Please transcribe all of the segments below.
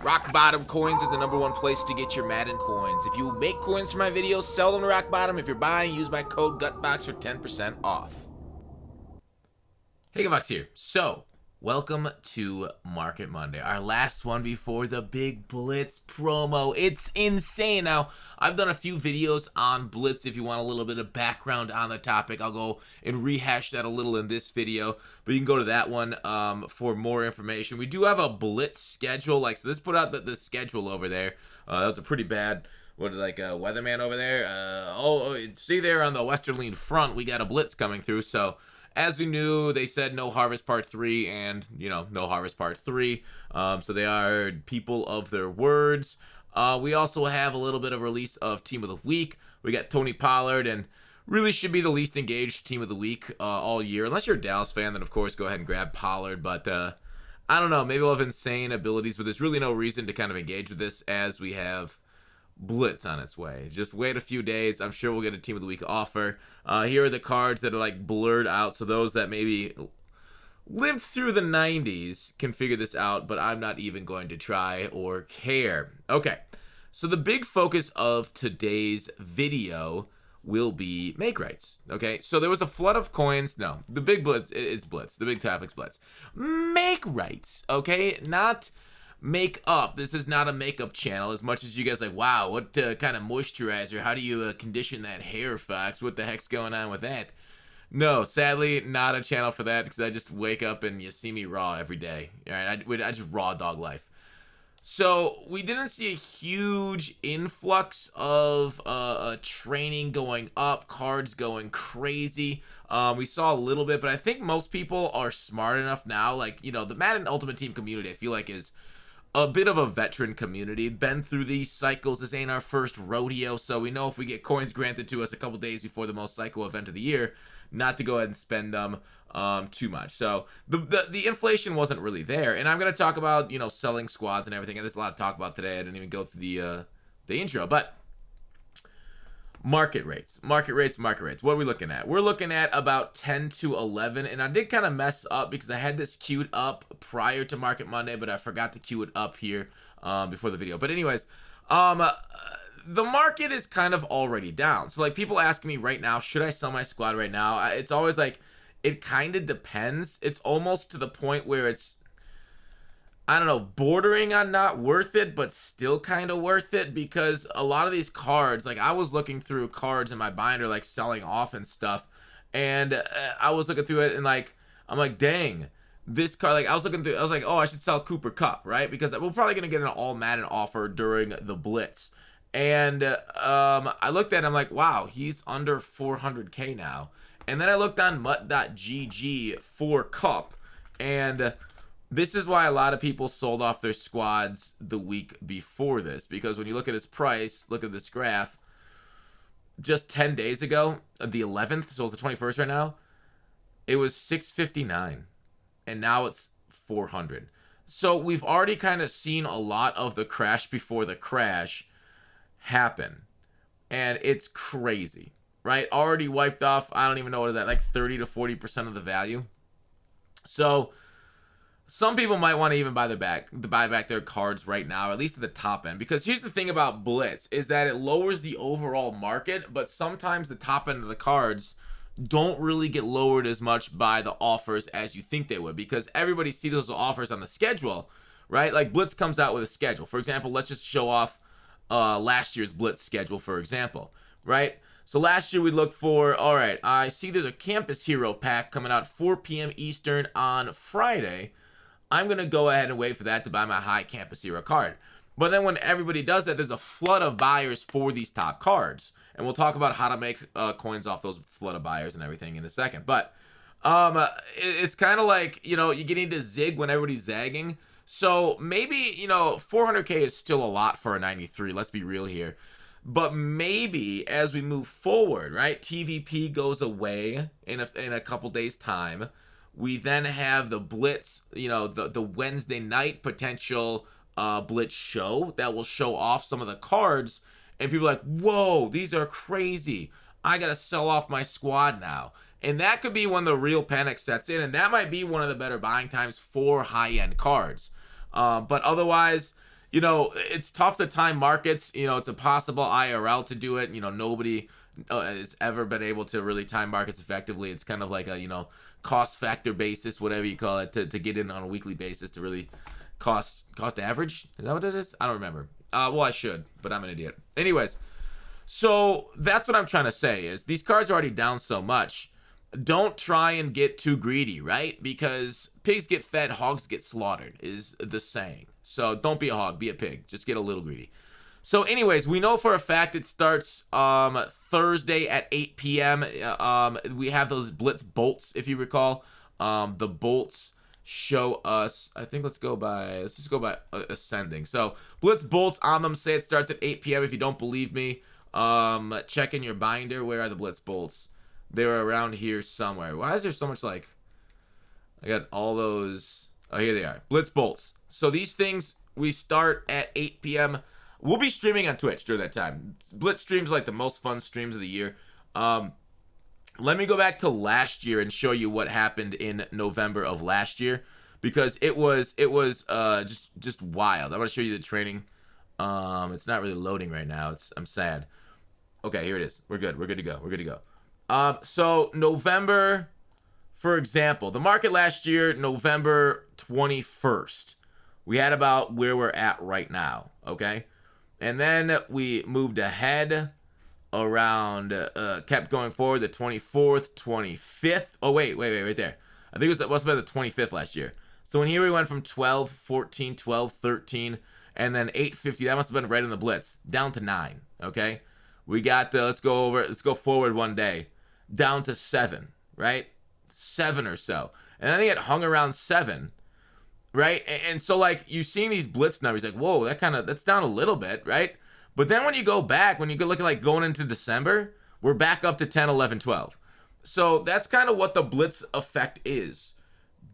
Rock Bottom Coins is the #1 place to get your Madden coins. If you make coins for my videos, sell them to Rock Bottom. If you're buying, use my code GUTBOX for 10% off. Hey, GUTBOX here. So, welcome to Market Monday, our last one before the big Blitz promo. It's insane. Now, I've done a few videos on Blitz. If you want a little bit of background on the topic, I'll go and rehash that a little in this video, but you can go to that one for more information. We do have a Blitz schedule, so this put out the schedule over there. That was a pretty bad, weatherman over there. See there on the westerly front, we got a Blitz coming through, so as we knew, they said no Harvest Part 3 and, no Harvest Part 3. So they are people of their words. We also have a little bit of release of Team of the Week. We got Tony Pollard, and really should be the least engaged Team of the Week all year. Unless you're a Dallas fan, then of course go ahead and grab Pollard. But I don't know, maybe we'll have insane abilities, but there's really no reason to kind of engage with this as we have Blitz on its way. Just wait a few days. I'm sure we'll get a Team of the Week offer. Here are the cards that are blurred out, so those that maybe lived through the 90s can figure this out, but I'm not even going to try or care. Okay, so the big focus of today's video will be make rights. Okay, so there was a flood of coins. No, the big Blitz, it's Blitz. The big topic's Blitz. Make rights, okay? Not make up. This is not a makeup channel as much as you guys wow, what kind of moisturizer, how do you condition that hair, Fox? What the heck's going on with that? No, sadly, not a channel for that, because I just wake up and you see me raw every day. All right, I just raw dog life. So we didn't see a huge influx of training going up, cards going crazy. We saw a little bit, but I think most people are smart enough now. The Madden Ultimate Team community, I feel like, is a bit of a veteran community, been through these cycles. This ain't our first rodeo, so we know if we get coins granted to us a couple days before the most psycho event of the year, not to go ahead and spend them too much. So the inflation wasn't really there, and I'm going to talk about selling squads and everything, and there's a lot to talk about today. I didn't even go through the intro, but market rates. What are we looking at? We're looking at about 10 to 11, and I did kind of mess up because I had this queued up prior to Market Monday, but I forgot to queue it up here before the video. But anyways, the market is kind of already down. So people ask me right now, should I sell my squad right now? It's always it kind of depends. It's almost to the point where it's, I don't know, bordering on not worth it, but still kind of worth it, because a lot of these cards, I was looking through cards in my binder, selling off and stuff, and I was looking through it, and I'm like, dang, this card, I was looking through, I was like, oh, I should sell Cooper Kupp, right? Because we're probably going to get an all Madden offer during the Blitz. And I looked at him, I'm like, wow, he's under 400K now. And then I looked on mutt.gg for Kupp, and this is why a lot of people sold off their squads the week before this, because when you look at his price, look at this graph, just 10 days ago, the 11th, so it's the 21st right now, it was 659, and now it's 400. So we've already kind of seen a lot of the crash before the crash happen, and it's crazy, right? Already wiped off, I don't even know what is that, 30 to 40% of the value. So some people might want to even buy back their cards right now, at least at the top end, because here's the thing about Blitz is that it lowers the overall market, but sometimes the top end of the cards don't really get lowered as much by the offers as you think they would, because everybody sees those offers on the schedule, right? Blitz comes out with a schedule. For example, let's just show off last year's Blitz schedule, for example, right? So last year we looked for, all right, I see there's a Campus Hero pack coming out 4 p.m. Eastern on Friday. I'm going to go ahead and wait for that to buy my high Campus Hero card. But then when everybody does that, there's a flood of buyers for these top cards. And we'll talk about how to make coins off those flood of buyers and everything in a second. But it's kind of you're getting to zig when everybody's zagging. So maybe, 400K is still a lot for a 93. Let's be real here. But maybe as we move forward, right, TVP goes away in a couple days' time. We then have the Blitz, the Wednesday night potential Blitz show that will show off some of the cards. And people are like, whoa, these are crazy. I got to sell off my squad now. And that could be when the real panic sets in. And that might be one of the better buying times for high-end cards. But otherwise, you know, it's tough to time markets. You know, it's impossible IRL to do it. You know, nobody has ever been able to really time markets effectively. It's kind of like a, you know, cost factor basis, whatever you call it, to get in on a weekly basis to really cost average. Is that what it is? I don't remember. Well, I should, but I'm an idiot. Anyways, so that's what I'm trying to say is these cards are already down so much. Don't try and get too greedy, right? Because pigs get fed, hogs get slaughtered is the saying. So don't be a hog, be a pig. Just get a little greedy. So anyways, we know for a fact it starts Thursday at 8 p.m. We have those Blitz bolts, if you recall. The bolts show us, I think let's just go by ascending. So Blitz bolts on them say it starts at 8 p.m. If you don't believe me, check in your binder. Where are the Blitz bolts? They're around here somewhere. Why is there so much like, I got all those, oh, here they are, Blitz bolts. So these things, we start at 8 p.m. We'll be streaming on Twitch during that time. Blitz streams like the most fun streams of the year. Let me go back to last year and show you what happened in November of last year, because it was just wild. I'm gonna show you the training. It's not really loading right now. I'm sad. Okay, here it is. We're good. We're good to go. We're good to go. So November, for example, the market last year, November 21st, we had about where we're at right now. Okay, and then we moved ahead around, kept going forward, the 24th, 25th. Oh, wait, right there. I think it must have been the 25th last year. So in here we went from 12, 14, 12, 13, and then 850. That must have been right in the Blitz, down to 9. Okay, we got the, let's go forward one day, down to 7, right? 7 or so. And I think it hung around 7, right? And so like you seeing these Blitz numbers, like, whoa, that's down a little bit, right? But then when you go back, when you go look at like going into December, we're back up to 10, 11, 12. So that's kind of what the Blitz effect is.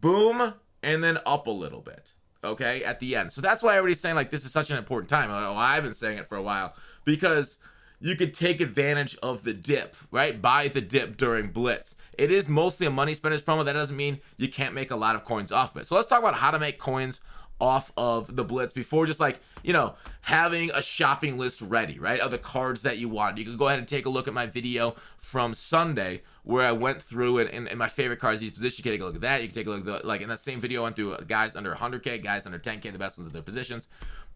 Boom, and then up a little bit, okay, at the end. So that's why everybody's saying like this is such an important time. Oh, I've been saying it for a while, because you could take advantage of the dip, right? Buy the dip during Blitz. It is mostly a money spenders promo. That doesn't mean you can't make a lot of coins off of it. So let's talk about how to make coins off of the Blitz before just like, you know, having a shopping list ready, right, of the cards that you want. You can go ahead and take a look at my video from Sunday where I went through it and my favorite cards each position. You can take a look at that. You can take a look at like in that same video I went through guys under 100k, guys under 10k, the best ones at their positions.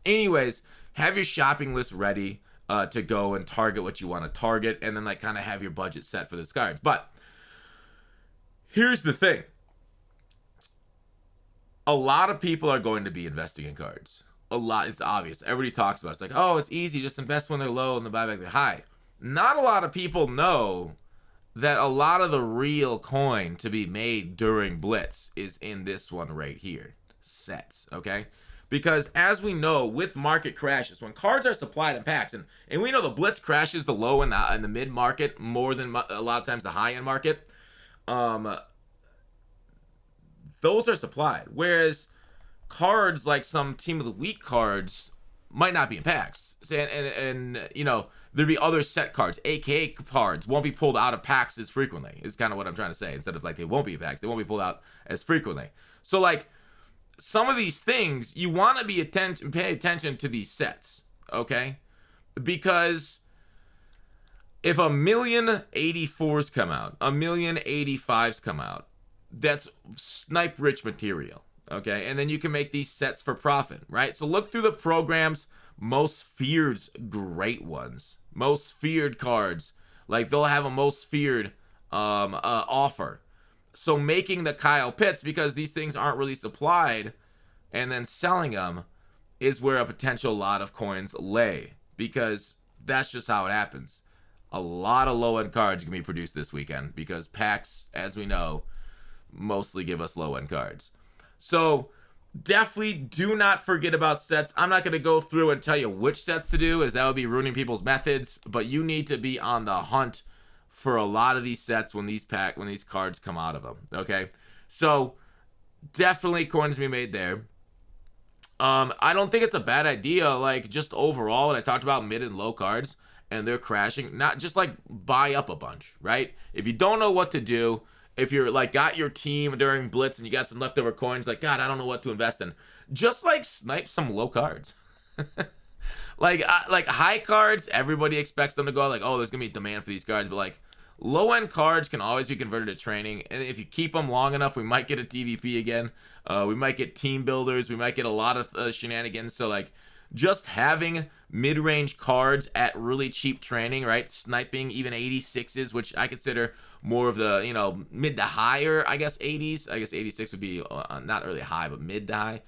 Anyways, have your shopping list ready to go and target what you want to target, and then like kind of have your budget set for those cards. But here's the thing. A lot of people are going to be investing in cards. A lot, it's obvious. Everybody talks about it. It's like, oh, it's easy. Just invest when they're low and the buyback they're high. Not a lot of people know that a lot of the real coin to be made during Blitz is in this one right here. Sets, okay? Because as we know, with market crashes, when cards are supplied in packs, and we know the Blitz crashes the low and the mid market more than a lot of times the high end market, those are supplied. Whereas cards like some Team of the Week cards might not be in packs, and you know, there'd be other set cards, aka cards won't be pulled out of packs as frequently. Is kind of what I'm trying to say. Instead of like they won't be in packs, they won't be pulled out as frequently. So like, some of these things, you want to pay attention to these sets, okay? Because if 1,084,000 come out, 1,085,000 come out, that's snipe rich material, okay? And then you can make these sets for profit, right? So look through the programs. Most feared's great ones. Most feared cards, like they'll have a most feared offer. So making the Kyle Pitts, because these things aren't really supplied, and then selling them is where a potential lot of coins lay, because that's just how it happens. A lot of low-end cards can be produced this weekend because packs, as we know, mostly give us low-end cards. So definitely do not forget about sets. I'm not going to go through and tell you which sets to do, as that would be ruining people's methods, but you need to be on the hunt for a lot of these sets when these cards come out of them, okay? So definitely coins to be made there. I don't think it's a bad idea, like just overall, when I talked about mid and low cards and they're crashing, not just like buy up a bunch, right? If you don't know what to do, if you're like got your team during Blitz and you got some leftover coins, like, God, I don't know what to invest in, just like snipe some low cards. Like high cards, everybody expects them to go like, oh, there's gonna be demand for these cards, but like low end cards can always be converted to training, and if you keep them long enough, we might get a TVP again. We might get team builders. We might get a lot of shenanigans. So like, just having mid-range cards at really cheap training, right? Sniping even 86s, which I consider more of the, you know, mid to higher, I guess 80s. I guess 86 would be not really high, but mid to high.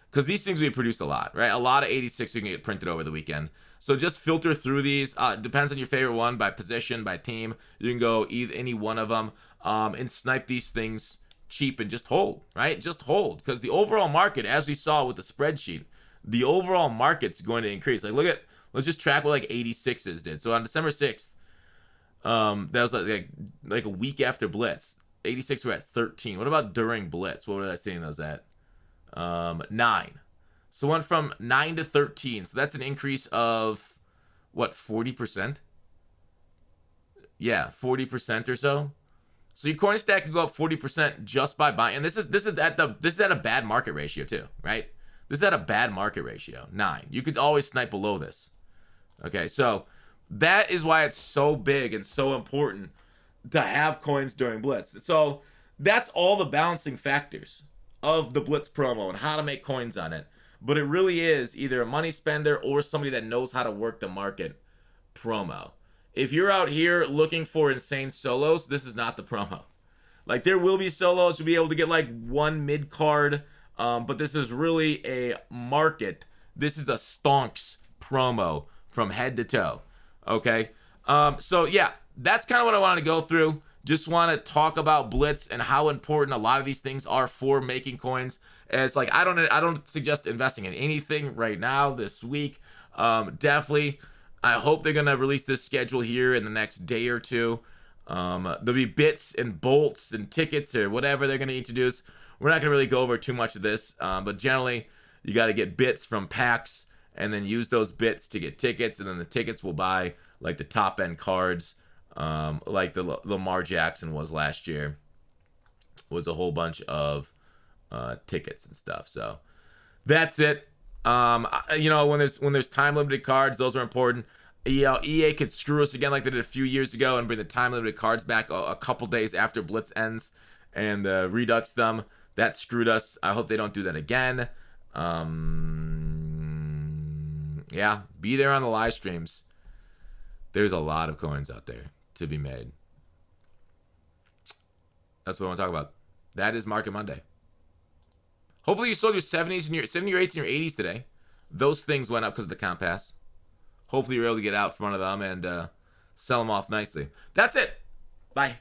Because these things will be produced a lot, right? A lot of 86 you can get printed over the weekend. So just filter through these. Depends on your favorite one, by position, by team. You can go any one of them and snipe these things cheap and just hold, right? Just hold. Because the overall market, as we saw with the spreadsheet, the overall market's going to increase. Like, let's just track what like 86s did. So on December 6th, that was like a week after Blitz. 86 were at 13. What about during Blitz? What were I seeing those at? 9. So went from 9 to 13. So that's an increase of what, 40%? Yeah, 40% or so. So your coin stack could go up 40% just by buying. And this is at a bad market ratio too, right? This is at a bad market ratio, 9. You could always snipe below this. Okay, so that is why it's so big and so important to have coins during Blitz. So that's all the balancing factors of the Blitz promo and how to make coins on it. But it really is either a money spender or somebody that knows how to work the market promo. If you're out here looking for insane solos, this is not the promo. Like, there will be solos. You'll be able to get like one mid card. But this is really a market. This is a stonks promo from head to toe. Okay. So yeah, that's kind of what I wanted to go through. Just want to talk about Blitz and how important a lot of these things are for making coins. As like, I don't suggest investing in anything right now this week. Definitely, I hope they're gonna release this schedule here in the next day or two. There'll be bits and bolts and tickets or whatever they're gonna introduce. We're not going to really go over too much of this, but generally, you got to get bits from packs and then use those bits to get tickets, and then the tickets will buy like the top-end cards, like the Lamar Jackson was last year, was a whole bunch of tickets and stuff. So that's it. You know, when there's time-limited cards, those are important. You know, EA could screw us again like they did a few years ago and bring the time-limited cards back a couple days after Blitz ends and redux them. That screwed us. I hope they don't do that again. Yeah, be there on the live streams. There's a lot of coins out there to be made. That's what I want to talk about. That is Market Monday. Hopefully you sold your 70s and your 70, your 80s and your 80s today. Those things went up because of the comp pass. Hopefully you're able to get out from one of them and sell them off nicely. That's it. Bye.